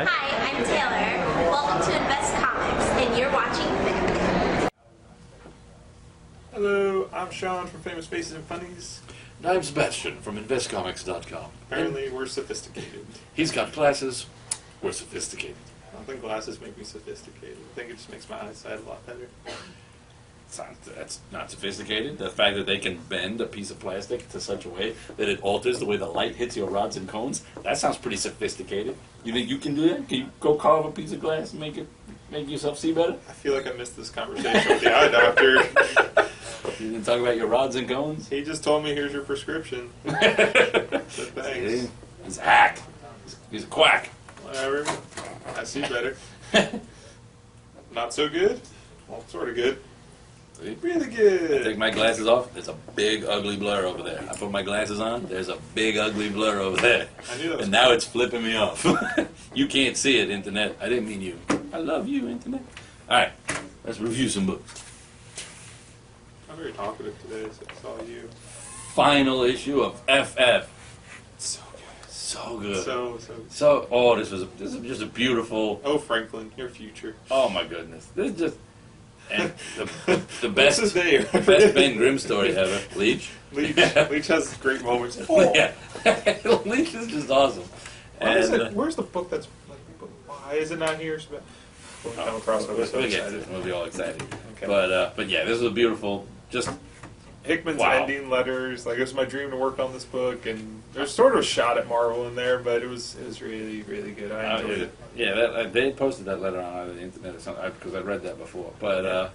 Hi, I'm Taylor. Welcome to InvestComics, and you're watching FFFIC. Hello, I'm Shaun from Famous Faces and Funnies. And I'm Sebasian from InvestComics.com. Apparently, we're sophisticated. He's got glasses. We're sophisticated. I don't think glasses make me sophisticated. I think it just makes my eyesight a lot better. That's not sophisticated. The fact that they can bend a piece of plastic to such a way that it alters the way the light hits your rods and cones, that sounds pretty sophisticated. You think you can do that? Can you go carve a piece of glass and make yourself see better? I feel like I missed this conversation with the eye doctor. You didn't talk about your rods and cones? He just told me, here's your prescription. So thanks. See? He's a hack. He's a quack. Whatever. I see better. Not so good? Well, sort of good. See? Really good. I take my glasses off, there's a big ugly blur over there. I put my glasses on, there's a big ugly blur over there. I knew that was And now it's flipping me off. You can't see it, Internet. I didn't mean you. I love you, Internet. Alright, let's review some books. I'm very talkative today, so it's all you. Final issue of FF. So good. So good. So. Oh, this is just a beautiful. Oh, Franklin, your future. Oh my goodness, this is just and the What's best his name? the best Ben Grimm story ever. Leech. Leech has great moments. Yeah, Leech is just awesome. Where's the book that's like? Why is it not here? We'll come across it. We'll get to it. We'll be all excited. Okay. But yeah, this is a beautiful. Just Hickman's wow. ending letters. Like, it was my dream to work on this book, and there's sort of a shot at Marvel in there, but it was really, really good. I enjoyed it. Yeah, they posted that letter on either the internet or something because I read that before. But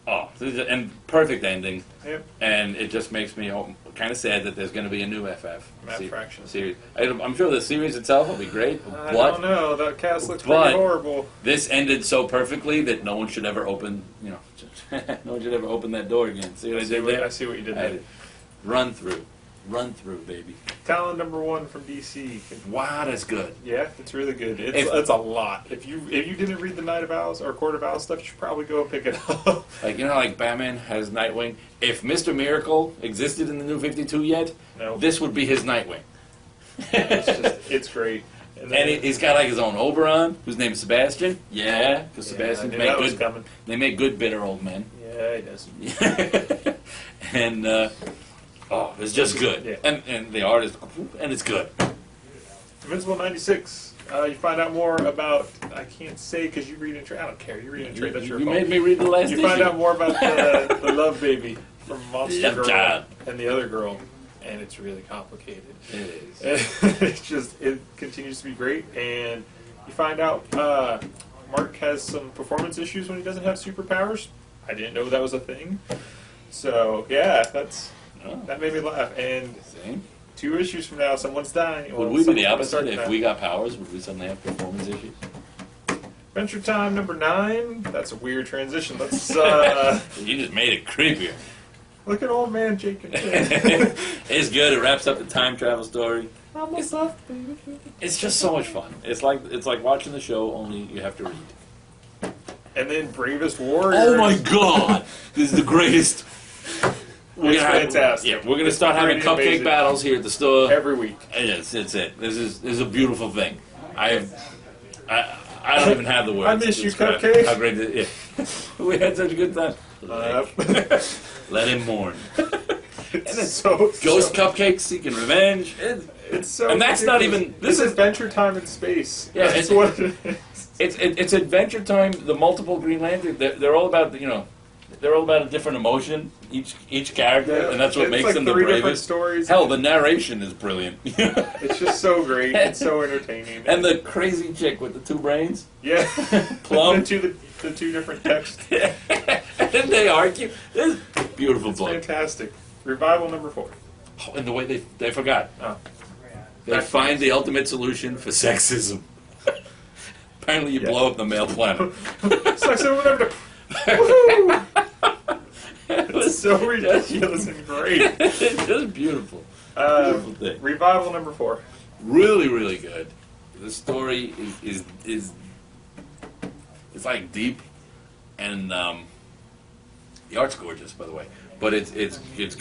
and perfect ending. Yep. And it just makes me kind of sad that there's going to be a new FF Fraction series. I'm sure the series itself will be great, I but don't know. That cast looks pretty horrible. this ended so perfectly that no one should ever open. No one should ever open that door again. See what I did there? I see what you did there. Run through, baby. Talent #1 from DC. Wow, that's good. Yeah, it's really good. It's a lot. If you didn't read the Night of Owls or Court of Owls stuff, you should probably go pick it up. Like Batman has Nightwing. If Mr. Miracle existed in the New 52 yet, No. this would be his Nightwing. It's great. And he's got like his own Oberon, whose name is Sebastian. Yeah, because Sebastian they make good bitter old men. Yeah, he does. And it's just good. Yeah. And the art is, and it's good. Invincible 96. You find out more about. I can't say because you read and trade. I don't care. You read and trade. That's your You fault. made me read the last issue. You find out more about the love baby from Monster Love Girl child. and the other girl, and it's really complicated. It is. It continues to be great, and you find out Mark has some performance issues when he doesn't have superpowers. I didn't know that was a thing. So yeah, that made me laugh. And Same. 2 issues from now, someone's dying. Would we be the opposite if we got powers? Would we suddenly have performance issues? Adventure Time #9. That's a weird transition. Let's You just made it creepier. look at old man Jake and It's good. It wraps up the time travel story. I'm a soft baby. It's just so much fun. It's like watching the show, only you have to read. And then Bravest Warrior. Oh my God! This is the greatest. It's fantastic. Yeah, we're gonna start having Pretty cupcake amazing. battles here at the store Every week. Yes, it's it. This is a beautiful thing. I don't even have the words. I miss to you, describe Cupcake. How great it is. We had such a good time. Let him mourn. It's so Ghost Cupcake seeking revenge. It's so. And that's not ridiculous. even- This this is is- Adventure Time in space. Yeah, That's it's- what it is. It's Adventure Time. The multiple Green Lantern. They're all about they're all about a different emotion. Each character, Yeah, and that's what it's makes like them the 3 different bravest. stories. Hell, the narration is brilliant. It's just so great. It's so entertaining. And the crazy chick with the 2 brains. Yeah, Plum. the two different texts. And then they argue. This beautiful It's book. fantastic. Revival #4. Oh, and the way they forgot. Oh. They find the ultimate solution for sexism. Apparently, you blow up the male planet. So I said, whatever. Woohoo! It's so ridiculous and great. It's just beautiful. Beautiful thing. Revival #4. Really, really good. The story is it's like deep, and The art's gorgeous, by the way, but it's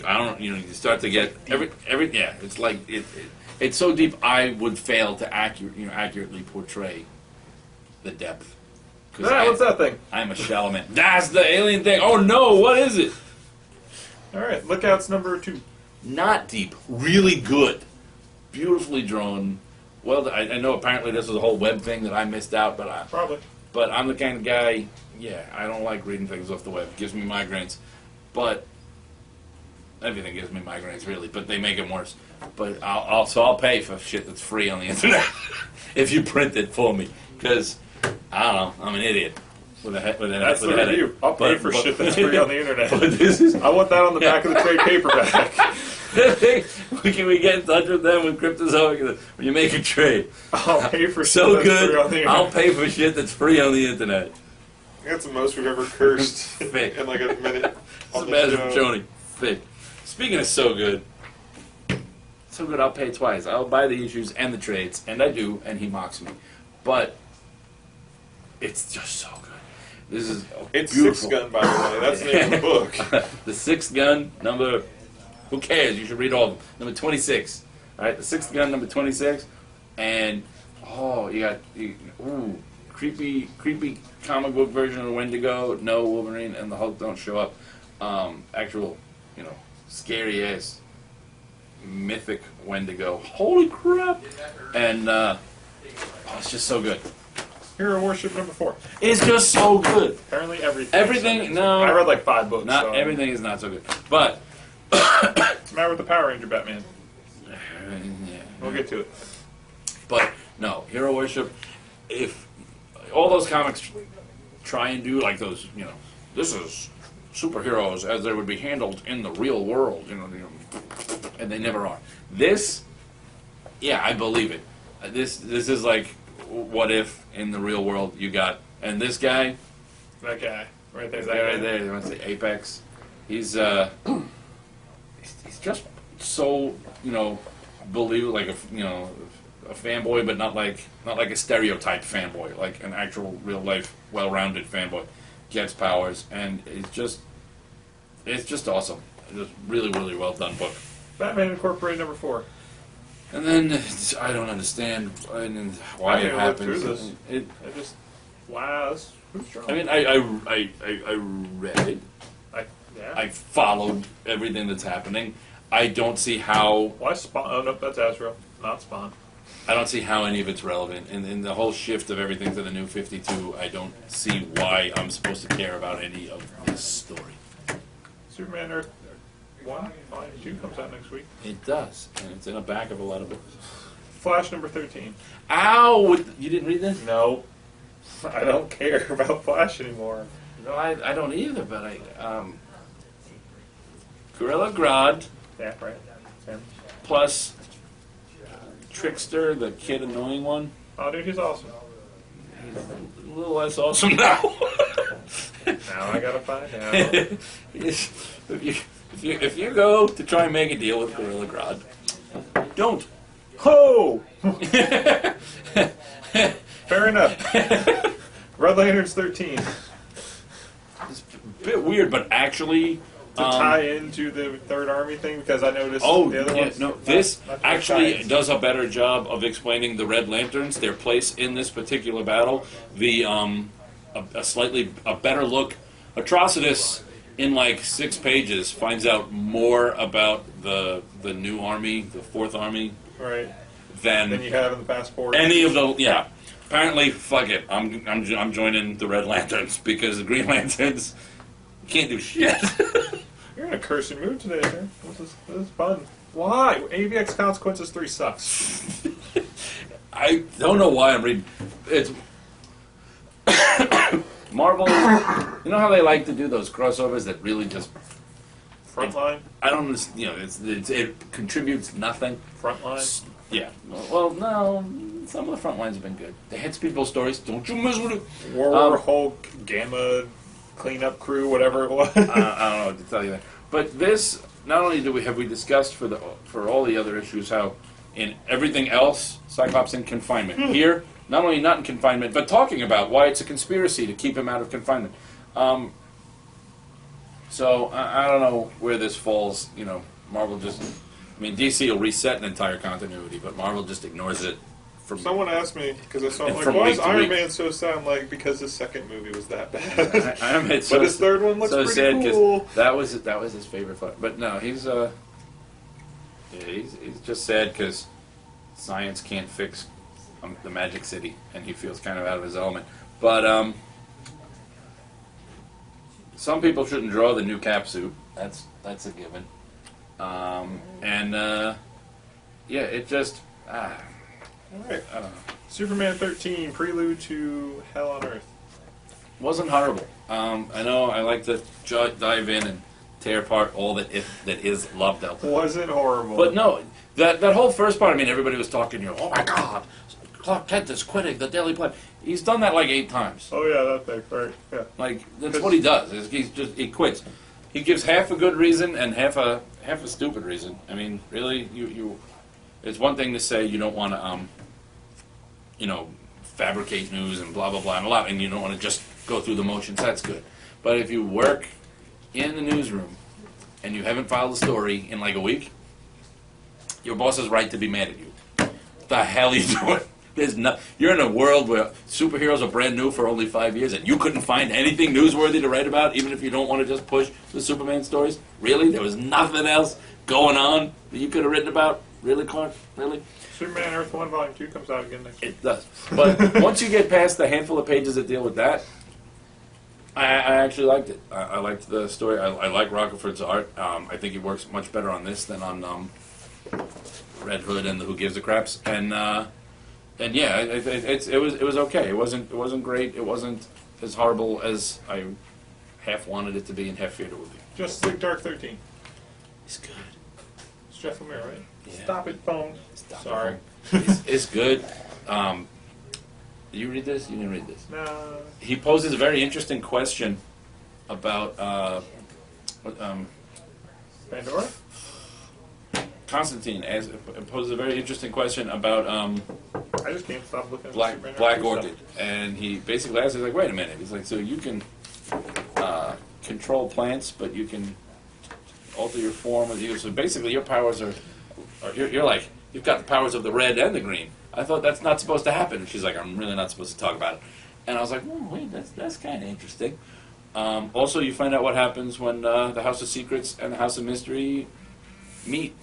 I don't you start to get every yeah it's like it's so deep. I would fail to accurately portray the depth. What's that thing? I'm a shallow man. That's the alien thing. Oh no, what is it? All right, Lookouts number 2. Not deep, really good, beautifully drawn. Well, I know apparently this was a whole web thing that I missed out, but Probably. But I'm the kind of guy, I don't like reading things off the web. It gives me migraines. But everything gives me migraines, really. But they make them worse. But I'll pay for shit that's free on the internet if you print it for me. Because, I don't know, I'm an idiot. That's the review. I'll pay for shit that's free on the internet. But I want that on the back of the trade paperback. Can we get in touch with them with Cryptozoic when you make a trade? I'll pay for shit so that's free on the good. internet. I'll pay for shit that's free on the internet. That's the most we've ever cursed in like a minute. Sebasian Piccione. Thick. Speaking of so good, I'll pay twice. I'll buy the issues and the trades, and I do, and he mocks me. But it's just so good. This is It's beautiful. Sixth Gun, by the way. That's the name of the book. The Sixth Gun, number... Who cares? You should read all of them. Number 26. All right, the Sixth Gun, number 26. And, you got... creepy comic book version of Wendigo. No, Wolverine and the Hulk don't show up. Actual, scary-ass mythic Wendigo. Holy crap! And, it's just so good. Hero Worship number 4. It's just so good. Apparently everything. Everything, no. I read like 5 books. Not so. everything is not so good. But... What's the matter with the Power Ranger Batman? Yeah. We'll get to it. But, no. Hero Worship, if... All those comics try and do like those, this is superheroes as they would be handled in the real world, and they never are. This, I believe it. This is like, what if in the real world you got, and this guy, That guy. Right there. this guy right there, you want to say Apex, he's just so, believe like a fanboy, but not like a stereotype fanboy, like an actual real life, well-rounded fanboy. Gets powers, and it's just awesome. It's just really, really well done book. Batman Incorporated number 4. And then I don't understand why it happens. Wow, that's who's strong. I mean, I read it. I followed everything that's happening. I don't see how. Why Spawn? Oh no, that's Azrael, not Spawn. I don't see how any of it's relevant. And in the whole shift of everything to the new 52, I don't see why I'm supposed to care about any of this story. Superman Earth 1, Volume 2 comes out next week. It does, and it's in the back of a lot of books. Flash number 13. Ow! You didn't read this? No, I don't care about Flash anymore. No, I don't either, but Gorilla Grodd Yeah, right. Sam. plus Trickster, the kid annoying one. Oh, dude, he's awesome. He's a little less awesome now. Now I gotta find out. If you go to try and make a deal with Gorilla Grodd, don't. Ho! Fair enough. Red Lantern's 13. It's a bit weird, but actually... To tie into the Third Army thing, because I noticed the other ones. No, this not actually tie-ins. does a better job of explaining the Red Lanterns, their place in this particular battle. The a better look. Atrocitus, in like 6 pages, finds out more about the new army, the Fourth Army, Right. than Then you have in the passport. any of the Apparently, fuck it. I'm joining the Red Lanterns because the Green Lanterns can't do shit. You're in a cursing mood today, sir. This is fun. Why? AVX Consequences 3 sucks. I don't know why I'm reading. It's Marvel. You know how they like to do those crossovers that really just Frontline? I don't understand. It contributes nothing. Frontline? Yeah. Well, no. Some of the front lines have been good. The Head Speedball stories. Don't you mess with it. War Hulk, Gamma, Cleanup Crew, whatever it was. I don't know what to tell you there. But this, not only have we discussed for all the other issues how in everything else Cyclops in confinement. Here, not only not in confinement, but talking about why it's a conspiracy to keep him out of confinement. So I don't know where this falls. You know, Marvel just. I mean, DC will reset an entire continuity, but Marvel just ignores it. From Someone asked me because I saw And like, from why week is to Iron week. Man so sad? I'm like, because his second movie was that bad. Iron Man, But his third one looks so pretty sad cool. that was his favorite fight. But no, he's just sad because science can't fix the Magic City, and he feels kind of out of his element. But some people shouldn't draw the new Cap suit. That's a given. Yeah, it just All right. I don't know. Superman 13, Prelude to Hell on Earth. Wasn't horrible. I know I like to dive in and tear apart all that is loved out there. Was it horrible? But no, that whole first part, I mean, everybody was talking, you know, oh my God, Clark Kent is quitting the Daily Planet. He's done that like 8 times. Oh yeah, that thing, right? Yeah. Like, that's what he does. He quits. He gives half a good reason and half a stupid reason. I mean, really, it's one thing to say you don't want to, you know, fabricate news and blah, blah, blah, and you don't want to just go through the motions. That's good. But if you work in the newsroom and you haven't filed a story in like a week, your boss is right to be mad at you. What the hell are you doing? You're in a world where superheroes are brand new for only 5 years, and you couldn't find anything newsworthy to write about, even if you don't want to just push the Superman stories? Really? There was nothing else going on that you could have written about? Really, Clark? Really? Superman Earth 1 Volume 2 comes out again next week. It does. But once you get past the handful of pages that deal with that, I actually liked it. I liked the story. I like Rockefeller's art. I think he works much better on this than on Red Hood and the Who Gives a Craps. And yeah, it was okay. It wasn't great. It wasn't as horrible as I half wanted it to be and half feared it would be. Justice League Dark 13. It's good. It's Jeff Lemire, right? Yeah. Stop it, phone. Sorry. It's good. Did you read this? You didn't read this. No. He poses a very interesting question about Pandora? Constantine poses a very interesting question about I just can't stop looking at Superman Black Earth Orchid, and he basically asks, he's like, wait a minute. He's like, so you can control plants, but you can alter your form. So basically, your powers are you're like, you've got the powers of the red and the green. I thought that's not supposed to happen. And she's like, I'm really not supposed to talk about it. And I was like, oh, wait, that's kind of interesting. Also, you find out what happens when the House of Secrets and the House of Mystery meet,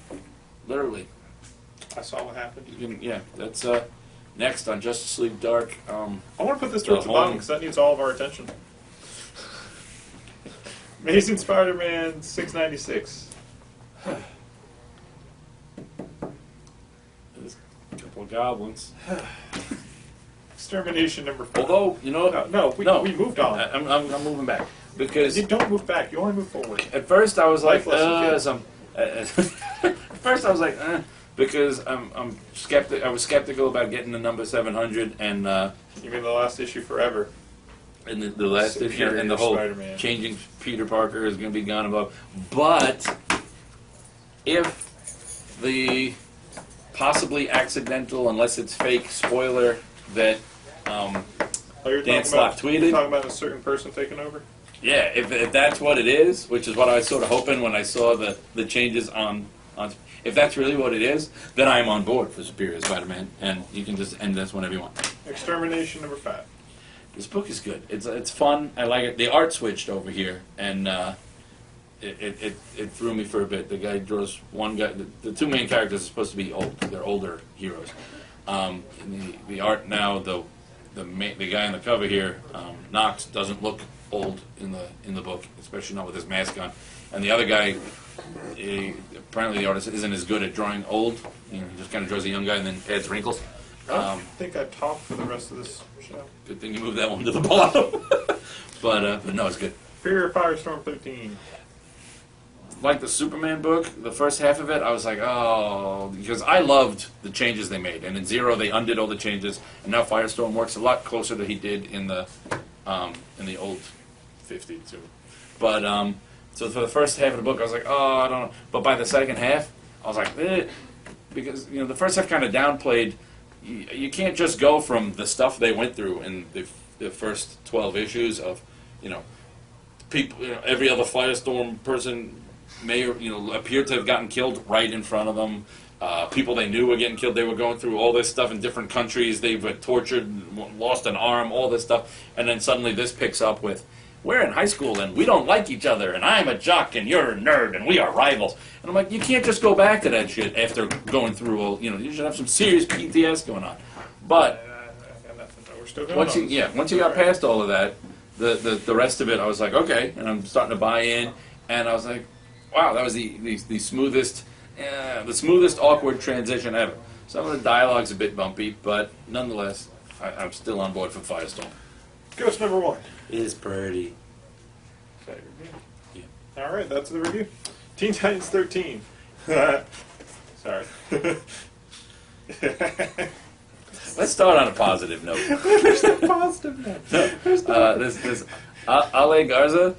literally. I saw what happened. Yeah, that's next on Justice League Dark. I want to put this towards the bottom because that needs all of our attention. Amazing Spider-Man 696. There's a couple of goblins. Extermination number 4. Although, you know, we moved on. I'm moving back because You don't move back. You only move forward. at first I was like, Life lesson, at first I was like, because I'm skeptic. I was skeptical about getting the number 700 and You mean the last issue forever? and the last issue Superior and the whole Spider-Man. changing Peter Parker is going to be gone above. But if the possibly accidental, unless it's fake, spoiler that Oh, you're Dan talking Slott about, tweeted? You're talking about a certain person taking over? yeah, if that's what it is, which is what I was sort of hoping when I saw the changes on if that's really what it is, then I'm on board for Superior Spider-Man, and you can just end this whenever you want. Extermination number 5. This book is good. It's fun. I like it. The art switched over here, and it threw me for a bit. The guy draws one guy. The two main characters are supposed to be old. They're older heroes. The art now, the guy on the cover here, Knox, doesn't look old in the book, especially not with his mask on. And the other guy, apparently the artist isn't as good at drawing old. You know, he just kind of draws a young guy and then adds wrinkles. I think I talked for the rest of this show. Good thing you moved that one to the bottom. but no, it's good. Fear of Firestorm 13. Like the Superman book, the first half of it, I was like, oh, because I loved the changes they made. And in Zero, they undid all the changes, and now Firestorm works a lot closer than he did in the old 52. But so for the first half of the book, I was like, oh, I don't know. But by the second half, I was like, because the first half kind of downplayed. You can't just go from the stuff they went through in the first 12 issues of, people, every other Firestorm person may appear to have gotten killed right in front of them. People they knew were getting killed. They were going through all this stuff in different countries. They were tortured, lost an arm, all this stuff. And then suddenly this picks up with, we're in high school and we don't like each other, and I'm a jock and you're a nerd and we are rivals. And I'm like, you can't just go back to that shit after going through all, you should have some serious PTS going on. But I got nothing. We're still going once on. once you got past all of that, the rest of it, I was like, okay, and I'm starting to buy in, and I was like, wow, that was the smoothest awkward transition ever. Some of the dialogue's a bit bumpy, but nonetheless, I'm still on board for Firestorm. Ghost number 1. It is pretty. Is that your review? Yeah. All right, that's the review. Teen Titans 13. Sorry. Let's start on a positive note. There's no positive note. This Ale Garza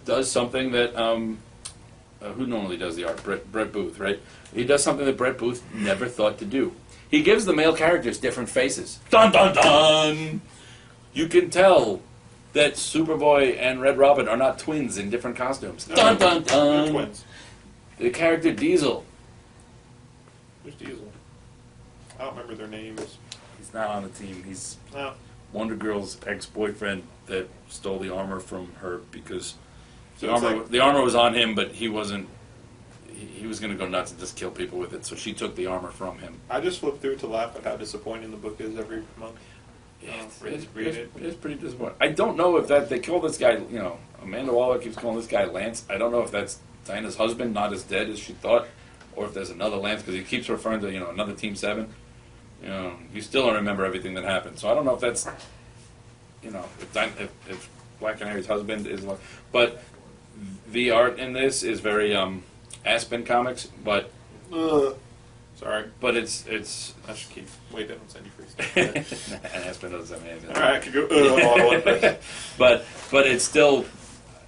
does something that who normally does the art? Brett Booth, right? He does something that Brett Booth never thought to do. He gives the male characters different faces. Dun dun dun! You can tell that Superboy and Red Robin are not twins in different costumes. No, Dun dun they're dun! twins. The character Diesel. Who's Diesel? I don't remember their names. He's not on the team. He's No. Wonder Girl's ex-boyfriend that stole the armor from her because So the armor was on him, but he wasn't. He was going to go nuts and just kill people with it, so she took the armor from him. I just flipped through it to laugh at how disappointing the book is every month. Read it. It's pretty disappointing. I don't know if they call this guy, Amanda Waller keeps calling this guy Lance. I don't know if that's Dinah's husband, not as dead as she thought, or if there's another Lance, because he keeps referring to, another Team 7. You still don't remember everything that happened. So I don't know if that's, if Black Canary's husband is like, but the art in this is very Aspen Comics, but Sorry. but it's I should keep. Wait, that don't send you free stuff. and Aspen doesn't have anything. All right, I could go all at one place. but it's still,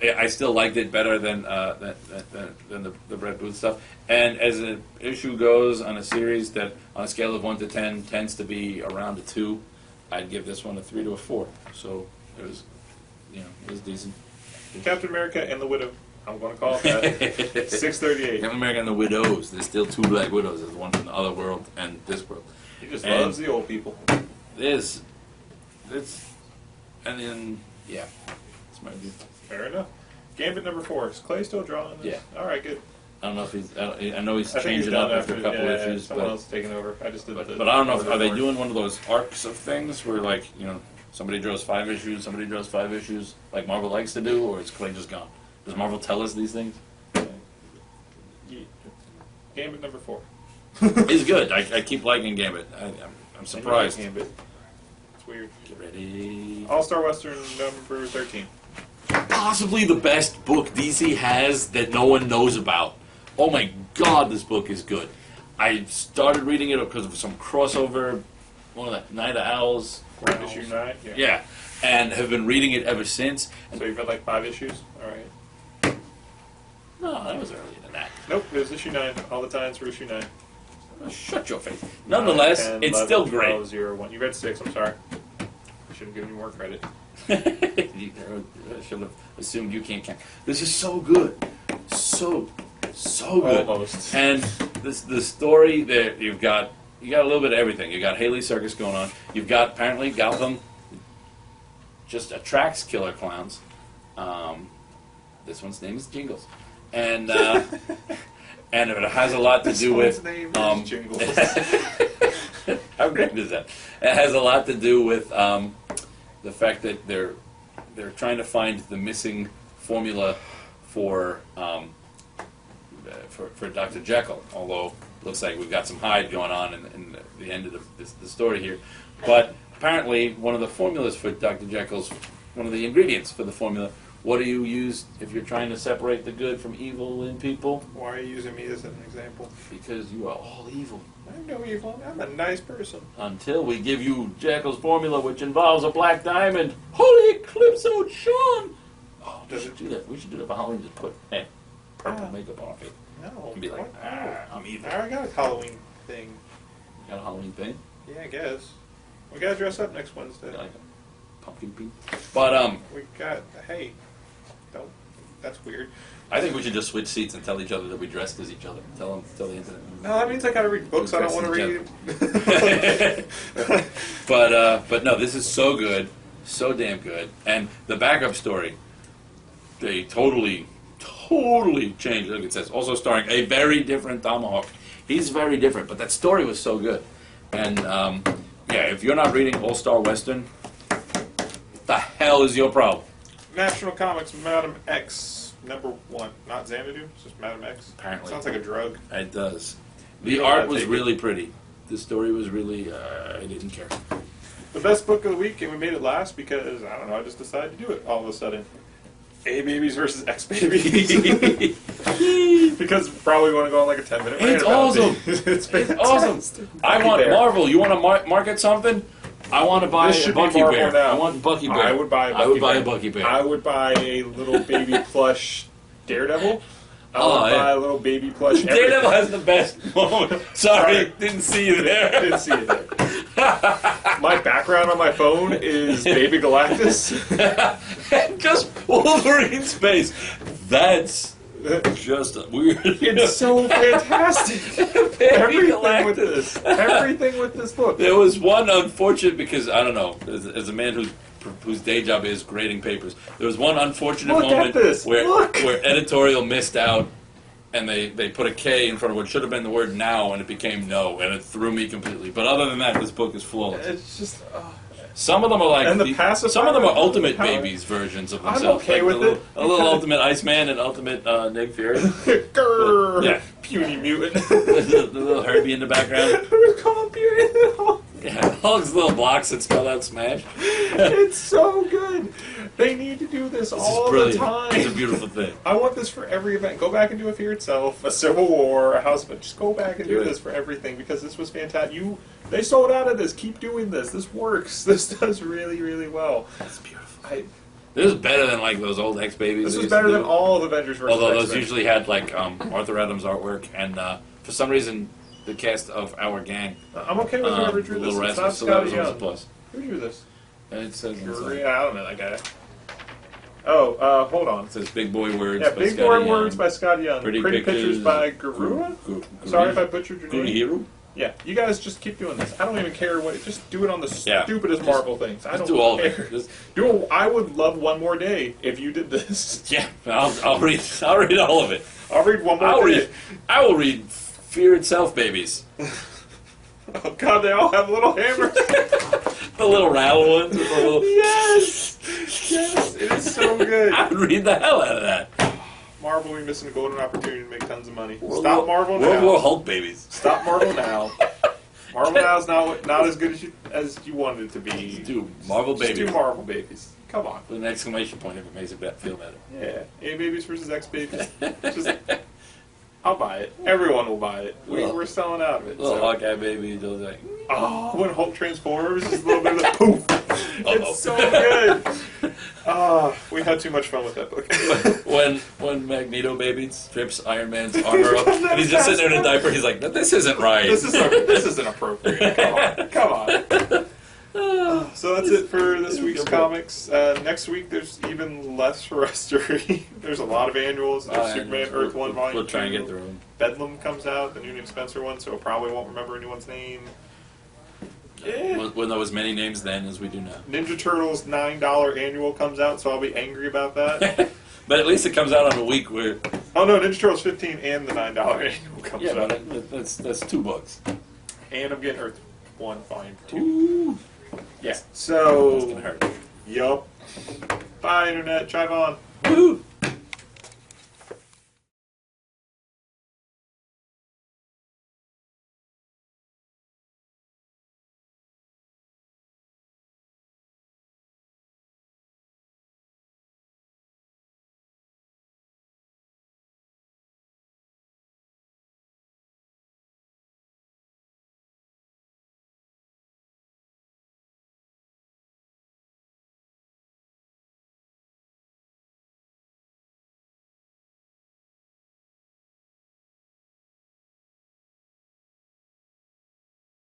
I still liked it better than the Brett Booth stuff. And as an issue goes on a series that, on a scale of 1 to 10, tends to be around a 2, I'd give this one a 3 to a 4. So it was, it was decent. Captain America and the Widow. I'm going to call it that. 638. Captain America and the Widows. There's still 2 Black Widows. There's one from the other world and this world. He just And loves the old people. and then, yeah, it's my view. Fair enough. Gambit number 4. Is Clay still drawing this? Yeah. All right, good. I don't know if he's. I know he's I think he's changing done up after a couple issues, someone but else is taking over. I just did but the. I don't know. Are they doing one of those arcs of things where, like, somebody draws 5 issues, somebody draws 5 issues, like Marvel likes to do, or is Clay just gone? Does Marvel tell us these things? Gambit number 4. He's good. I keep liking Gambit. I'm surprised. Gambit. It's weird. Get ready. All-Star Western number 13. Possibly the best book DC has that no one knows about. Oh my God, this book is good. I started reading it because of some crossover, one of the Night of Owls. Issue 9? Yeah, and have been reading it ever since. So you've read like 5 issues? All right. No, that was earlier than that. Nope, it was issue 9. All the times for issue 9. Oh, shut your face. Nonetheless, 9, 10, it's 11, still great. 12, 0, 1. You read 6, I'm sorry. I should have given you more credit. I should have assumed you can't count. This is so good. So good. Almost. And the story that you got a little bit of everything. You got Haley Circus going on. You've got apparently Gotham just attracts killer clowns. This one's name is Jingles, and and it has a lot to do with name is Jingles. How great is that? It has a lot to do with the fact that they're trying to find the missing formula for Dr. Jekyll. Although it looks like we've got some Hyde going on in the end of the story here, but apparently one of the formulas for Dr. Jekyll's, one of the ingredients for the formula. What do you use if you're trying to separate the good from evil in people? Why are you using me as an example? Because you are all evil. I'm no evil. I'm a nice person. Until we give you Jekyll's formula, which involves a black diamond. Holy eclipse, oh, Shaun! Oh, we should do that. We should do that for Halloween. Just put purple makeup on our face. No. And be like, I'm evil. I already got a Halloween thing. You got a Halloween thing? Yeah, I guess. We gotta dress up next Wednesday. Got like a pumpkin pink? But, We got, hey, oh, that's weird. I think we should just switch seats and tell each other that we dressed as each other. Tell the internet. No, that means I gotta read books I don't want to read. But no, this is so good, so damn good. And the backup story, they totally changed. Look, it says also starring a very different Tomahawk. He's very different, but that story was so good. And yeah, if you're not reading All-Star Western, what the hell is your problem? National Comics, Madam X. #1, not Xanadu, it's just Madam X. Apparently. Sounds like a drug. It does. You The don't art wanna was take really pretty. The story was really, I didn't care. The best book of the week, and we made it last because, I don't know, I just decided to do it all of a sudden. A Babies versus X Babies. Because we're probably going to go on like a 10-minute rant It's about awesome. these. It's Awesome. I want Bear. Marvel. You want to market something? I want to buy This a should be Bucky Marvel Bear. now. I want Bucky Bear. I would buy a Bucky I would buy Bear. a Bucky Bear. I would buy a little baby plush Daredevil. I Oh, would yeah. buy a little baby plush Daredevil everything. has the best moment. Sorry, didn't see you I there. didn't see it there. My background on my phone is Baby Galactus. Just Wolverine's face. That's just weird. It's so fantastic. Everything with this. Everything with this book. There was one unfortunate, because I don't know, as a man whose day job is grading papers, there was one unfortunate Look at moment this. where Look. where editorial missed out, and they put a K in front of what should have been the word now, and it became no, and it threw me completely. But other than that, this book is flawless. It's just... Some of them are like And the pacifier- some of them are ultimate power. babies versions of I'm themselves. okay like with it. A little ultimate Iceman and ultimate Nick Fury. Grrr. Yeah. Puny mutant. the little Herbie in the background. We call him Puny. Yeah, Hulk's little blocks that spell out Smash. It's so good. They need to do this This all is the brilliant. time. It's a beautiful thing. I want this for every event. Go back and do a Fear Itself, a Civil War, a House, but just go back and do this for everything because this was fantastic. They sold out of this. Keep doing this. This works. This does really, really well. It's beautiful. I, This is better than like those old X Babies. This they is used to better do. than all of Avengers vs. Although those X-Men. usually had like Arthur Adams artwork, and for some reason the cast of Our Gang, I'm okay with whoever drew this. Little It's not Rascals, so that was Scotty always a Young. plus. Who drew this? And it says I don't know that guy. Oh, hold on. it says Big Boy Words. Yeah, by Big Scotty Boy Young. Words by Scotty Young. Pretty Pictures by Garua. Sorry if I butchered your name. Gurihiru? Yeah, you guys just keep doing this. I don't even care what. Just do it on the Yeah. stupidest Just- Marvel things. I don't do all of care. it. Just- I would love one more day if you did this. Yeah, I'll read all of it. I'll read one more day. I will read Fear Itself, babies. Oh God, they all have little hammers. The little rattle ones. With the little... Yes, yes, it is so good. I would read the hell out of that. Marvel, we're missing a golden opportunity to make tons of money. Stop Marvel World War now. Hulk babies. Stop Marvel now. Marvel now is not as good as you wanted it to be. Do Marvel Just babies. do Marvel babies. Come on. With an exclamation point if it makes it feel better. Yeah. A babies versus X babies. Just, I'll buy it. Everyone will buy it. We're selling out of it. Little So. Hawkeye baby, just like, Oh, when Hulk transforms, just a little bit of the poof. Uh-oh. It's so good. We had too much fun with that book. when Magneto baby strips Iron Man's armor up, and he's just sitting there in a diaper. He's like, "This isn't right. This isn't appropriate. Come on. So that's it for this week's comics. Next week, there's even less for us to read. There's a lot of annuals. There's Superman Earth 1 Volume 2. We'll try and get through them. Bedlam comes out, the new Nick Spencer one, so I probably won't remember anyone's name. Yeah. We'll know as many names then as we do now. Ninja Turtles $9 annual comes out, so I'll be angry about that. But at least it comes out on a week where Oh no, Ninja Turtles 15 and the $9 annual comes out. but that's 2 books. And I'm getting Earth 1 Volume 2. Ooh, Yeah. that's So, gonna hurt. yup. Bye, Internet. Drive on. Woo!